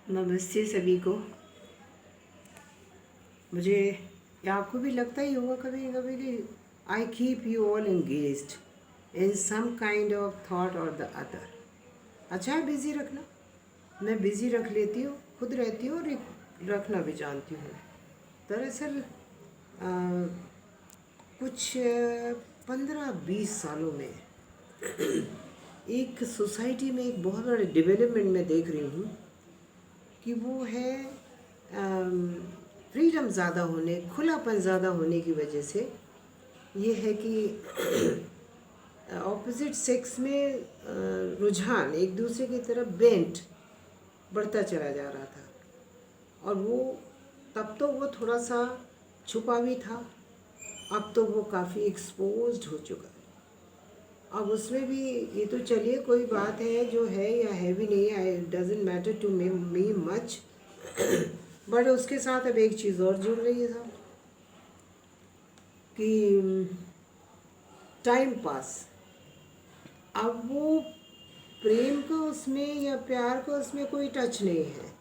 नमस्ते सभी को। मुझे या आपको भी लगता ही होगा कभी कभी कि I keep you all engaged in some kind of thought और द अदर। अच्छा है बिज़ी रखना, मैं बिज़ी रख लेती हूँ, खुद रहती हूँ और रखना भी जानती हूँ। दरअसल कुछ 15-20 सालों में एक सोसाइटी में एक बहुत बड़े डेवलपमेंट में देख रही हूँ कि वो है फ्रीडम ज़्यादा होने, खुलापन ज़्यादा होने की वजह से ये है कि ऑपोजिट सेक्स में रुझान एक दूसरे की तरफ बेंट बढ़ता चला जा रहा था। और वो तब तो वो थोड़ा सा छुपा भी था, अब तो वो काफ़ी एक्सपोज्ड हो चुका है। अब उसमें भी ये तो चलिए कोई बात है जो है या है भी नहीं, I doesn't matter to me much but उसके साथ अब एक चीज़ और जुड़ रही है साहब कि टाइम पास। अब वो प्रेम का उसमें या प्यार का उसमें कोई टच नहीं है,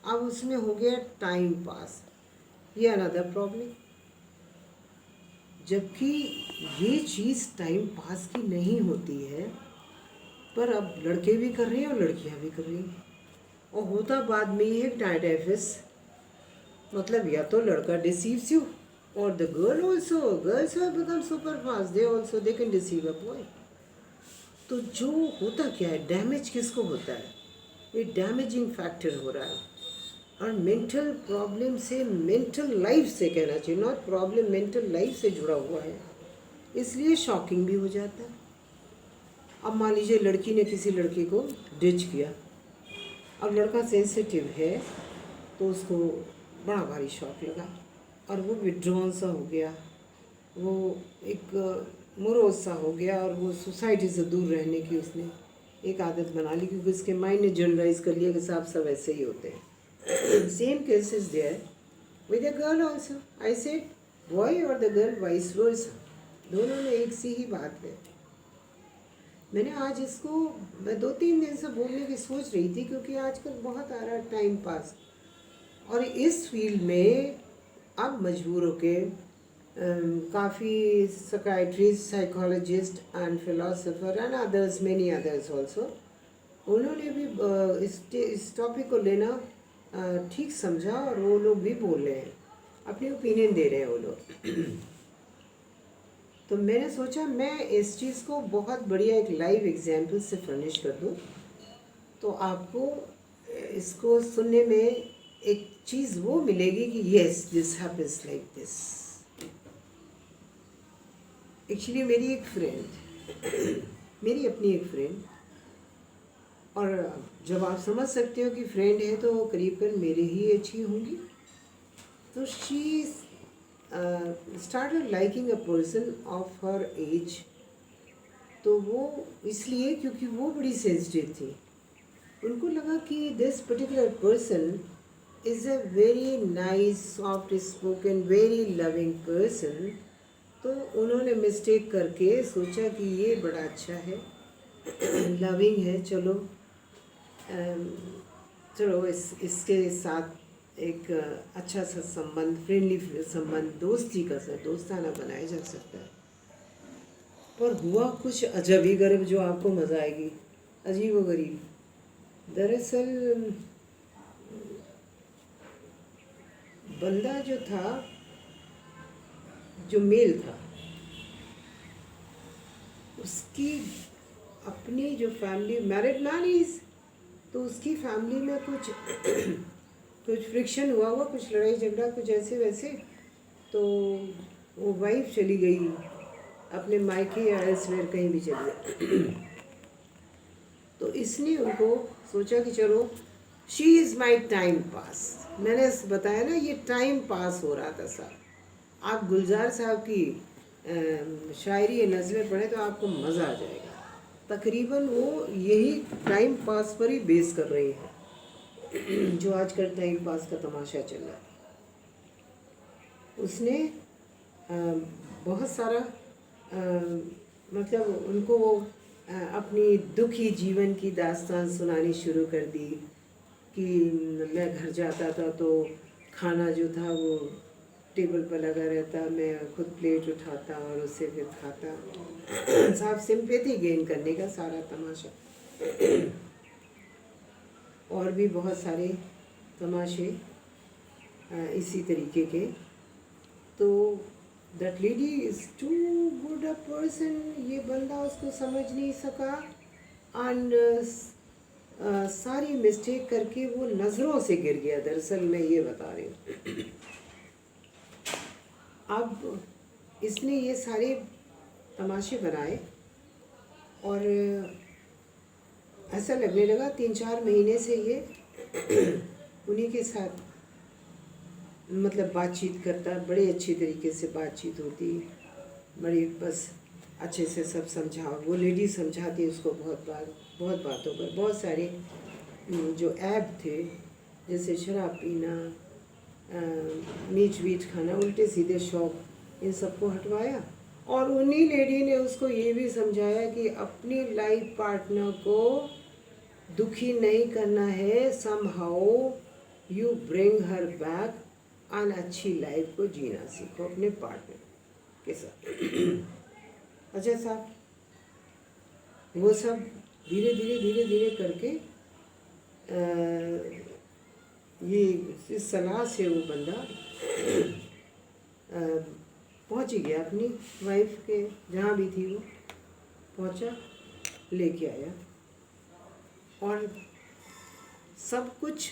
अब उसमें हो गया टाइम पास। ये अनदर प्रॉब्लम, जबकि ये चीज़ टाइम पास की नहीं होती है, पर अब लड़के भी कर रहे हैं और लड़कियां भी कर रही हैं। और होता बाद में ये डायडेफिस, मतलब या तो लड़का डिसीव्स यू और the girl also, girls have become super fast, they also they can deceive a boy. तो जो होता क्या है, डैमेज किसको होता है, ये डैमेजिंग फैक्टर हो रहा है। और मेंटल प्रॉब्लम से, मेंटल लाइफ से कहना चाहिए, नॉट प्रॉब्लम, मेंटल लाइफ से जुड़ा हुआ है, इसलिए शॉकिंग भी हो जाता है। अब मान लीजिए लड़की ने किसी लड़के को डिच किया, अब लड़का सेंसिटिव है तो उसको बड़ा भारी शॉक लगा और वो विड्रॉन सा हो गया, वो एक मोरोज सा हो गया और वो सोसाइटी से दूर रहने की उसने एक आदत बना ली, क्योंकि उसके माइंड ने जनरलाइज कर लिया कि साहब सब ऐसे ही होते हैं। Same case is there with a girl also. I said boy और द गर्ल वाइस वर्सा, दोनों ने एक सी ही बात है। मैंने आज इसको मैं 2-3 दिन से बोलने की सोच रही थी, क्योंकि आजकल बहुत आ रहा है टाइम पास, और इस फील्ड में अब मजबूर होके काफ़ी psychiatrist, psychologist and philosopher and others, many others also, उन्होंने भी इस टॉपिक को लेना ठीक समझा और वो लोग भी बोल रहे हैं, अपनी ओपिनियन दे रहे हैं वो लोग। तो मैंने सोचा मैं इस चीज़ को बहुत बढ़िया एक लाइव एग्जाम्पल से फर्निश कर दूँ, तो आपको इसको सुनने में एक चीज़ वो मिलेगी कि yes this happens like this. Actually मेरी एक फ्रेंड मेरी अपनी एक फ्रेंड, और जब आप समझ सकते हो कि फ्रेंड है तो करीबन मेरे ही अच्छी होंगी, तो she started liking a person of her age. तो वो इसलिए क्योंकि वो बड़ी सेंसिटिव थी, उनको लगा कि this particular person is a very nice, soft spoken, very loving person. तो उन्होंने मिस्टेक करके सोचा कि ये बड़ा अच्छा है, लविंग है, चलो चलो इसके साथ एक अच्छा सा संबंध, फ्रेंडली संबंध, दोस्ती का दोस्ताना बनाया जा सकता है। पर हुआ कुछ अजब ही गरीब, जो आपको मज़ा आएगी, अजीब व गरीब। दरअसल बंदा जो था, जो मेल था, उसकी अपनी जो फैमिली, मैरिड मैन इज, तो उसकी फैमिली में कुछ कुछ फ्रिक्शन हुआ, कुछ लड़ाई झगड़ा, कुछ ऐसे वैसे, तो वो वाइफ चली गई अपने मायके या एल्सवेयर, कहीं भी चली गई। तो इसने उनको सोचा कि चलो she is my time pass. मैंने बताया ना, ये टाइम पास हो रहा था सर। आप गुलजार साहब की शायरी नज़में पढ़ें तो आपको मज़ा आ जाएगा। तकरीबन वो यही टाइम पास पर ही बेस कर रही है, जो आजकल टाइम पास का तमाशा चल रहा है। उसने बहुत सारा मतलब उनको अपनी दुखी जीवन की दास्तान सुनानी शुरू कर दी, कि मैं घर जाता था तो खाना जो था वो टेबल पर लगा रहता, मैं खुद प्लेट उठाता और उससे फिर खाता। साफ सिंपैथी गेन करने का सारा तमाशा। और भी बहुत सारे तमाशे इसी तरीके के। तो that lady is too good a person, ये बंदा उसको समझ नहीं सका एंड सारी मिस्टेक करके वो नज़रों से गिर गया। दरअसल मैं ये बता रही हूँ। अब इसने ये सारे तमाशे बनाए और ऐसा लगने लगा 3-4 महीने से ये उन्हीं के साथ मतलब बातचीत करता, बड़े अच्छे तरीके से बातचीत होती, बड़ी बस अच्छे से सब समझा, वो लेडी समझाती उसको बहुत बातों पर। बहुत सारे जो ऐप थे जैसे शराब पीना, मीठ वीट खाना, उल्टे सीधे शौक, इन सबको हटवाया। और उन्हीं लेडी ने उसको ये भी समझाया कि अपनी लाइफ पार्टनर को दुखी नहीं करना है, somehow you bring her back, और अच्छी लाइफ को जीना सीखो अपने पार्टनर के साथ। अच्छा साहब, वो सब धीरे धीरे करके ये इस सलाह से वो बंदा पहुंच ही गया अपनी वाइफ के जहाँ भी थी, वो पहुंचा, लेके आया। और सब कुछ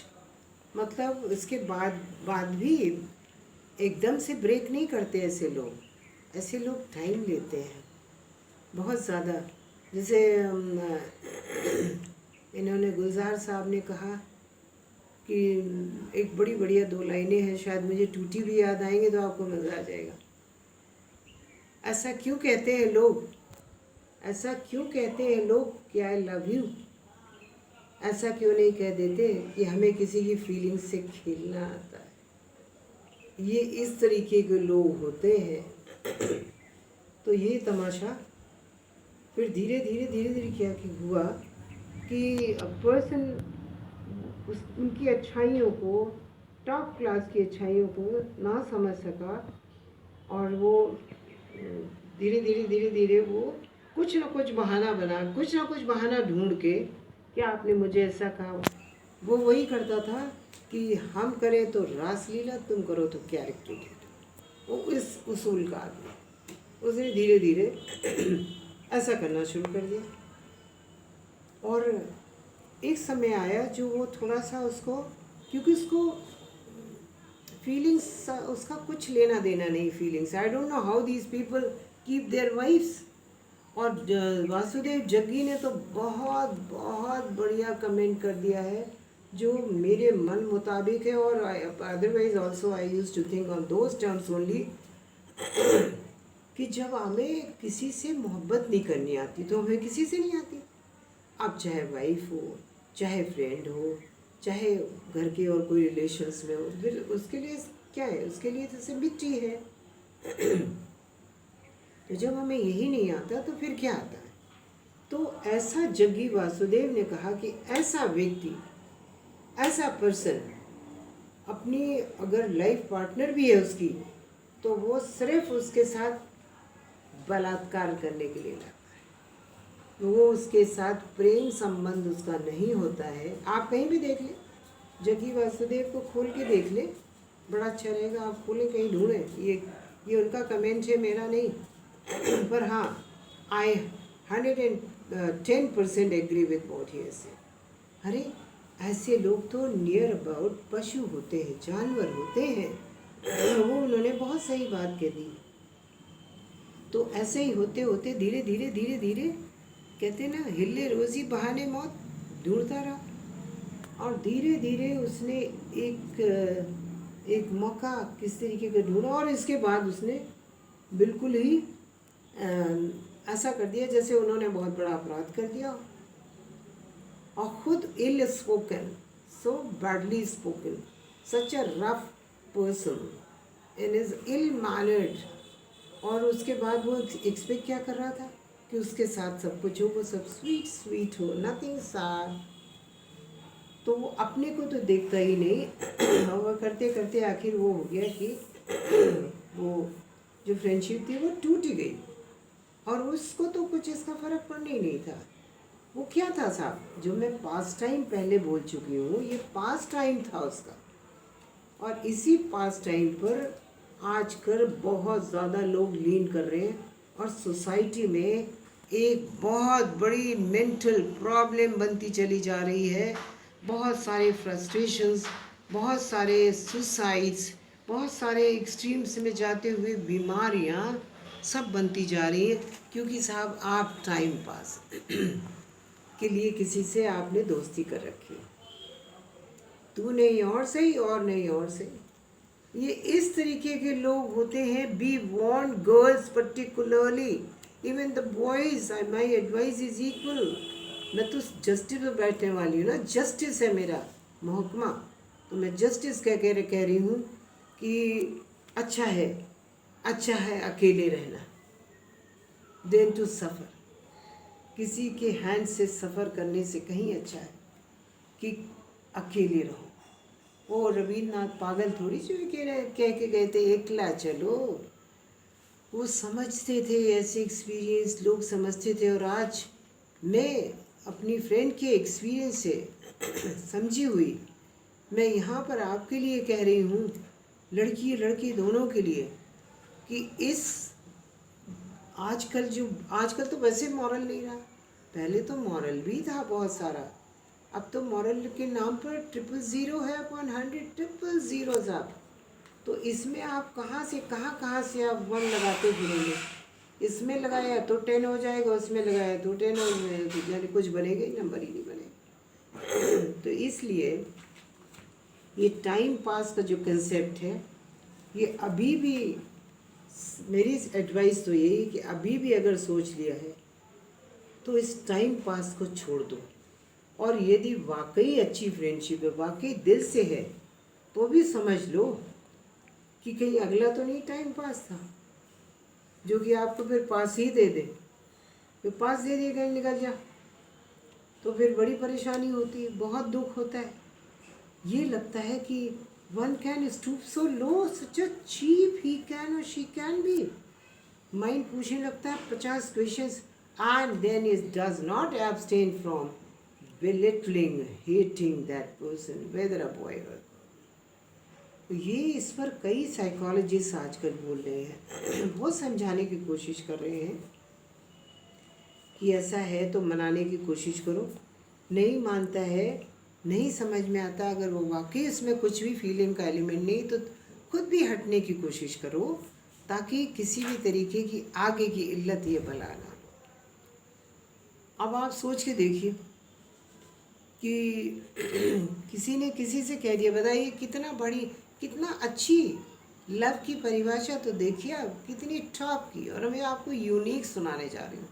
मतलब इसके बाद भी एकदम से ब्रेक नहीं करते ऐसे लोग टाइम लेते हैं बहुत ज़्यादा। जैसे इन्होंने गुलजार साहब ने कहा कि एक बड़ी बढ़िया 2 लाइनें हैं, शायद मुझे टूटी भी याद आएंगे तो आपको मज़ा आ जाएगा। ऐसा क्यों कहते हैं लोग, ऐसा क्यों कहते हैं लोग कि आई लव यू? ऐसा क्यों नहीं कह देते कि हमें किसी की फीलिंग से खेलना आता है? ये इस तरीके के लोग होते हैं। तो ये तमाशा फिर धीरे धीरे क्या कि हुआ कि पर्सन उनकी अच्छाइयों को, टॉप क्लास की अच्छाइयों को ना समझ सका, और वो धीरे धीरे वो कुछ ना कुछ बहाना ढूंढ के, क्या आपने मुझे ऐसा कहा, वो वही करता था कि हम करें तो रासलीला, तुम करो तो कैरेक्टर डेट। वो इस उसूल का आदमी, उसने धीरे धीरे ऐसा करना शुरू कर दिया। और एक समय आया जो वो थोड़ा सा उसको, क्योंकि उसको फीलिंग्स, उसका कुछ लेना देना नहीं feelings. I don't know how these people keep their wifes. और वासुदेव जग्गी ने तो बहुत बढ़िया कमेंट कर दिया है जो मेरे मन मुताबिक है। और otherwise also I use to think on those terms only, कि जब हमें किसी से मोहब्बत नहीं करनी आती तो हमें किसी से नहीं आती। अब चाहे वाइफ हो, चाहे फ्रेंड हो, चाहे घर के और कोई रिलेशंस में हो, फिर उसके लिए क्या है, उसके लिए तो सिर्फ मिट्टी है। तो जब हमें यही नहीं आता तो फिर क्या आता है? तो ऐसा जग्गी वासुदेव ने कहा कि ऐसा व्यक्ति, ऐसा पर्सन अपनी अगर लाइफ पार्टनर भी है उसकी, तो वो सिर्फ उसके साथ बलात्कार करने के लिए लाता है। वो उसके साथ प्रेम संबंध उसका नहीं होता है। आप कहीं भी देख लें, जग्गी वासुदेव को खोल के देख लें, बड़ा अच्छा रहेगा। आप खोलें, कहीं ढूंढें। ये उनका कमेंट है, मेरा नहीं। पर हाँ, आई 110% एग्री विथ व्हाट ही से। अरे ऐसे लोग तो नियर अबाउट पशु होते हैं, जानवर होते हैं। वो उन्होंने बहुत सही बात कह दी। तो ऐसे ही होते होते धीरे धीरे कहते ना, हिले रोज़ी बहाने मौत ढूंढता रहा। और धीरे धीरे उसने एक मौका किस तरीके का ढूंढा, और इसके बाद उसने बिल्कुल ही ऐसा कर दिया जैसे उन्होंने बहुत बड़ा अपराध कर दिया। और खुद ill spoken, so badly spoken, such a rough person in is ill mannered. और उसके बाद वो एक्सपेक्ट क्या कर रहा था कि उसके साथ सब कुछ हो, वो सब स्वीट हो, नथिंग सैड। तो वो अपने को तो देखता ही नहीं और वो करते करते आखिर वो हो गया कि वो जो फ्रेंडशिप थी वो टूट ही गई। और उसको तो कुछ इसका फ़र्क पड़ना ही नहीं था। वो क्या था साहब, जो मैं पास टाइम पहले बोल चुकी हूँ, ये पास टाइम था उसका। और इसी पास टाइम पर आजकल बहुत ज़्यादा लोग लीन कर रहे हैं और सोसाइटी में एक बहुत बड़ी मेंटल प्रॉब्लम बनती चली जा रही है। बहुत सारे फ्रस्ट्रेशंस, बहुत सारे सुसाइड्स, बहुत सारे एक्सट्रीम्स में जाते हुए बीमारियां सब बनती जा रही हैं, क्योंकि साहब आप टाइम पास के लिए किसी से आपने दोस्ती कर रखी है। तू नहीं और सही और नहीं और सही, ये इस तरीके के लोग होते हैं। We want girls particularly, even the boys, my advice is equal. मैं तो जस्टिस में बैठने वाली हूँ ना, जस्टिस है मेरा महकमा, तो मैं जस्टिस कह रही हूँ कि अच्छा है अकेले रहना देन टू सफ़र। किसी के हैंड से सफ़र करने से कहीं अच्छा है कि अकेले रहो। वो रवींद्रनाथ पागल थोड़ी जो कह के गए थे एकला चलो। वो समझते थे, ऐसे एक्सपीरियंस लोग समझते थे। और आज मैं अपनी फ्रेंड के एक्सपीरियंस से समझी हुई मैं यहाँ पर आपके लिए कह रही हूँ, लड़की लड़की दोनों के लिए, कि इस आजकल तो वैसे मॉरल नहीं रहा। पहले तो मॉरल भी था बहुत सारा, अब तो मॉरल के नाम पर 000 है अपॉन 100 000 साहब। तो इसमें आप कहाँ से आप 1 लगाते फिरेंगे। इसमें लगाया तो 10 हो जाएगा, उसमें लगाया तो 10 हो जाएगा, यानी कुछ बनेगा ही, नंबर ही नहीं बनेगा। तो इसलिए ये टाइम पास का जो कंसेप्ट है, ये अभी भी मेरी एडवाइस तो यही कि अभी भी अगर सोच लिया है तो इस टाइम पास को छोड़ दो। और यदि वाकई अच्छी फ्रेंडशिप है, वाकई दिल से है, तो भी समझ लो कि कहीं अगला तो नहीं टाइम पास था जो कि आपको फिर पास ही दे दे। तो पास दे दिए, कहीं निकल जा, तो फिर बड़ी परेशानी होती है, बहुत दुख होता है। ये लगता है कि one can stoop so low, such a cheap he can और शी कैन बी। माइंड पूछने लगता है 50 questions, and then it does not abstain from belittling, hating that person, whether a boy or girl. तो ये इस पर कई psychologist आजकल बोल रहे हैं, बहुत समझाने की कोशिश कर रहे हैं कि ऐसा है तो मनाने की कोशिश करो। नहीं मानता है, नहीं समझ में आता, अगर वो वाकई इसमें कुछ भी फीलिंग का एलिमेंट नहीं, तो खुद भी हटने की कोशिश करो, ताकि किसी भी तरीके की आगे की इल्लत ये बला ना। अब आप सोच के देखिए कि किसी ने किसी से कह दिया, बताइए कितना अच्छी लव की परिभाषा तो देखिए आप, कितनी टॉप की। और मैं आपको यूनिक सुनाने जा रही हूँ।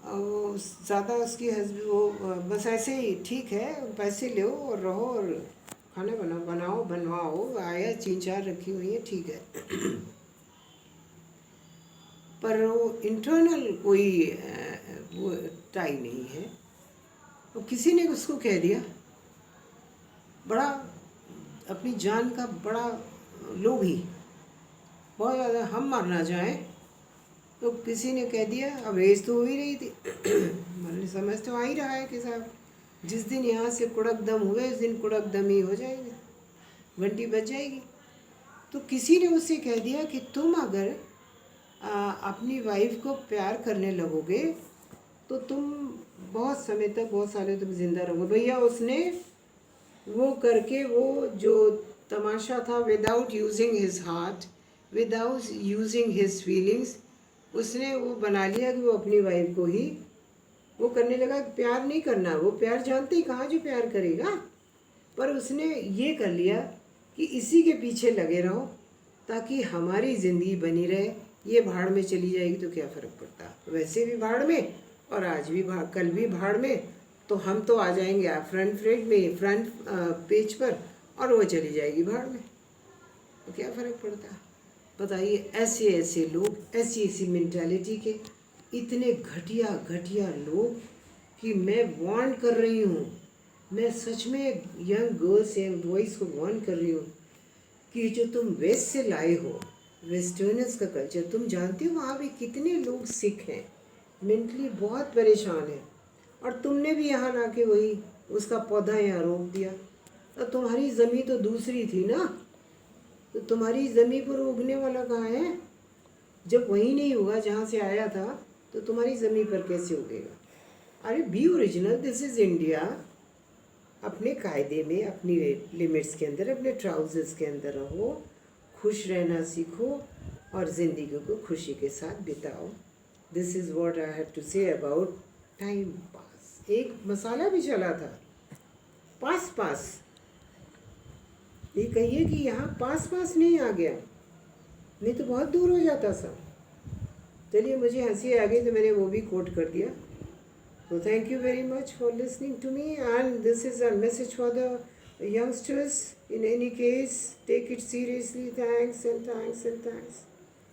वो ज़्यादा उसकी हस्बैंड वो बस ऐसे ही ठीक है, पैसे लो और रहो और खाना बनवाओ, आया 3-4 रखी हुई है, ठीक है। पर वो इंटरनल कोई वो टाई नहीं है। तो किसी ने उसको कह दिया, बड़ा अपनी जान का बड़ा लोभी, बहुत ज़्यादा हम मर ना जाए। तो किसी ने कह दिया, अब एज तो हो ही रही थी, मैंने समझ तो आ ही रहा है कि साहब जिस दिन यहाँ से कुड़क दम हुए उस दिन कुड़क दम ही हो जाएगा, घंटी बज जाएगी। तो किसी ने उससे कह दिया कि तुम अगर अपनी वाइफ को प्यार करने लगोगे तो तुम बहुत समय तक, बहुत सालों तक जिंदा रहोगे। भैया उसने वो करके, वो जो तमाशा था, without using his heart, without using his feelings, उसने वो बना लिया कि वो अपनी वाइफ को ही वो करने लगा। प्यार नहीं करना, वो प्यार जानते ही कहाँ जो प्यार करेगा, पर उसने ये कर लिया कि इसी के पीछे लगे रहो ताकि हमारी ज़िंदगी बनी रहे। ये भाड़ में चली जाएगी तो क्या फ़र्क पड़ता, वैसे भी भाड़ में और आज भी भाड़, कल भी भाड़ में, तो हम तो आ जाएंगे फ्रंट पेज पर और वो चली जाएगी भाड़ में, तो क्या फ़र्क पड़ता। बताइए, ऐसे लोग, ऐसी मेंटालिटी के इतने घटिया लोग कि मैं वार्न कर रही हूँ मैं सच में यंग गर्ल्स यंग बॉयज़ को वार्न कर रही हूँ कि जो तुम वेस्ट से लाए हो, वेस्टर्नर्स का कल्चर, तुम जानते हो वहाँ भी कितने लोग सिख हैं, मेंटली बहुत परेशान हैं, और तुमने भी यहाँ ला के वही उसका पौधा यहाँ रोप दिया। और तुम्हारी ज़मीन तो दूसरी थी ना, तो तुम्हारी ज़मीन पर उगने वाला कहाँ है? जब वही नहीं हुआ जहाँ से आया था, तो तुम्हारी ज़मीन पर कैसे उगेगा? अरे B original, this is India. अपने कायदे में, अपनी लिमिट्स के अंदर, अपने ट्राउजर्स के अंदर रहो, खुश रहना सीखो और ज़िंदगी को खुशी के साथ बिताओ। This is what I have to say about time pass. एक मसाला भी चला था, पास पास। ये कहिए कि यहाँ पास पास नहीं आ गया, नहीं तो बहुत दूर हो जाता सब। चलिए, मुझे हंसी आ गई तो मैंने वो भी कोट कर दिया। So thank you very much for listening to me, and this is a message for the youngsters. In any case, take it seriously. Thanks and thanks and thanks.